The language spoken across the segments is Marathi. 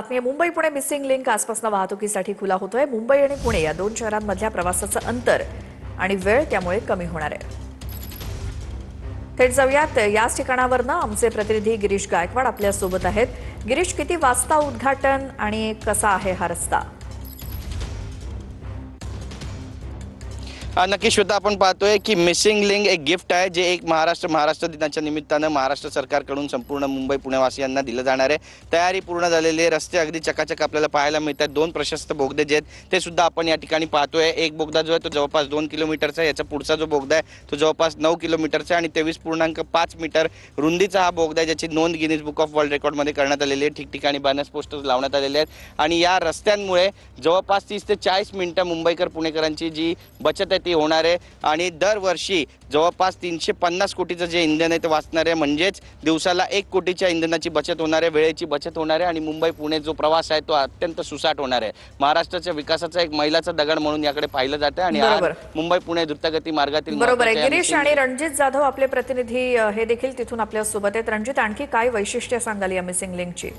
मुंबई पुणे मिसिंग लिंक आजपासून वाहतुकीसाठी खुला होतोय। मुंबई आणि पुणे या दोन शहरांमधल्या प्रवासाचं अंतर आणि वेळ त्यामुळे कमी होणार आहे। थेट जाऊयात याच ठिकाणावरनं आमचे प्रतिनिधी गिरीश गायकवाड आपल्या सोबत आहेत। गिरीश, किती वाजता उद्घाटन आणि कसा आहे हा रस्ता? नक्की श्वेता, आपण पाहतोय की मिसिंग लिंक एक गिफ्ट आहे जे एक महाराष्ट्र दिनाच्या निमित्तानं महाराष्ट्र सरकारकडून संपूर्ण मुंबई पुणेवासियांना दिलं जाणार आहे। तयारी पूर्ण झालेली आहे। रस्ते अगदी चकाचक आपल्याला पाहायला मिळतात। दोन प्रशस्त बोगदे जे आहेत ते सुद्धा आपण या ठिकाणी पाहतोय। एक बोगदा जो आहे तो जवळपास 2 किलोमीटरचा आहे। याचा पुढचा जो बोगदा आहे तो जवळपास 9 किलोमीटरचा आहे आणि 23.5 मीटर रुंदीचा हा बोगदा आहे, ज्याची नोंद गिनीज बुक ऑफ वर्ल्ड रेकॉर्डमध्ये करण्यात आलेली आहे। ठिकठिकाणी बॅनर्स पोस्टर्स लावण्यात आलेले आहेत आणि या रस्त्यांमुळे जवळपास 30 ते 40 मिनिटं मुंबईकर पुणेकरांची जी बचत आहे ती होणार आहे आणि दरवर्षी जवळपास 350 कोटीचं जे इंधन आहे ते वाचणार आहे। म्हणजेच दिवसाला 1 कोटीच्या इंधनाची बचत होणार आहे, वेळेची बचत होणार आहे आणि मुंबई पुणे जो प्रवास आहे तो अत्यंत सुसाट होणार आहे। महाराष्ट्राच्या विकासाचा एक मैलाचा दगड म्हणून याकडे पाहिलं जातं आणि आज मुंबई पुणे द्रुतगती मार्गातील बरोबर आहे। गिरीश आणि रणजित जाधव आपले प्रतिनिधी हे देखील तिथून आपल्या सोबत आहेत। रणजित, आणखी काय वैशिष्ट्य सांगाल या मिसिंग लिंकची?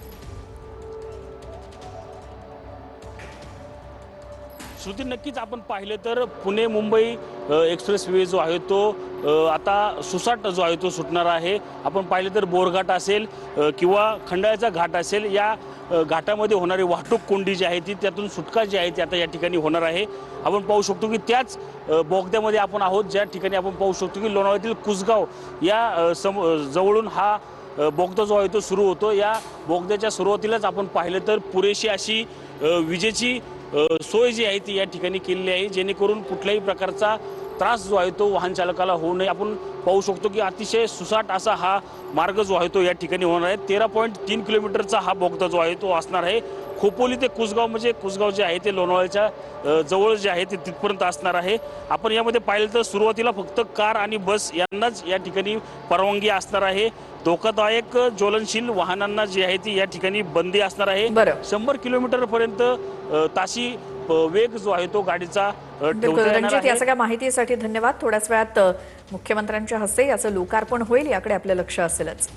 श्रुती, नक्कीच आपण पाहिलं तर पुणे मुंबई एक्सप्रेस वे जो आहे तो आता सुसाट जो आहे तो सुटणार आहे। आपण पाहिलं तर बोरघाट असेल किंवा खंडाळ्याचा घाट असेल, या घाटामध्ये होणारी वाहतूक कोंडी जी आहे ती त्यातून सुटका जी आहे ती आता या ठिकाणी होणार आहे। आपण पाहू शकतो की त्याच बोगद्यामध्ये आपण आहोत, ज्या ठिकाणी आपण पाहू शकतो की लोणावळ्यातील कुसगाव या जवळून हा बोगदा जो आहे तो सुरू होतो। या बोगद्याच्या सुरुवातीलाच आपण पाहिलं तर पुरेशी अशी विजेची सोय जी आहे ती या ठिकाणी केलेली आहे, जेणेकरून कुठल्याही प्रकारचा त्रास जो आहे तो वाहन चालकाला होऊ नये। आपण पाहू शकतो की अतिशय सुसाट असा हा मार्ग जो आहे तो या ठिकाणी होणार आहे। 13.3 किलोमीटरचा हा बोगदा जो आहे तो असणार आहे। खोपोली ते कुसगाव, म्हणजे कुसगाव जे आहे ते लोणावळ्याच्या जवळ जे आहे ते तिथपर्यंत असणार आहे। आपण यामध्ये पाहिलं तर सुरुवातीला फक्त कार आणि बस यांनाच या ठिकाणी परवानगी असणार आहे। धोकादायक ज्वलनशील वाहनांना जी आहे ती या ठिकाणी बंदी असणार आहे। 100 किलोमीटर पर्यंत ताशी वेग जो आहे तो गाडीचा ठेवता येणार रणजित, आहे। या सगळ्या माहितीसाठी धन्यवाद। थोड्याच वेळात मुख्यमंत्र्यांच्या हस्ते याचं लोकार्पण होईल, याकडे आपलं लक्ष असेलच।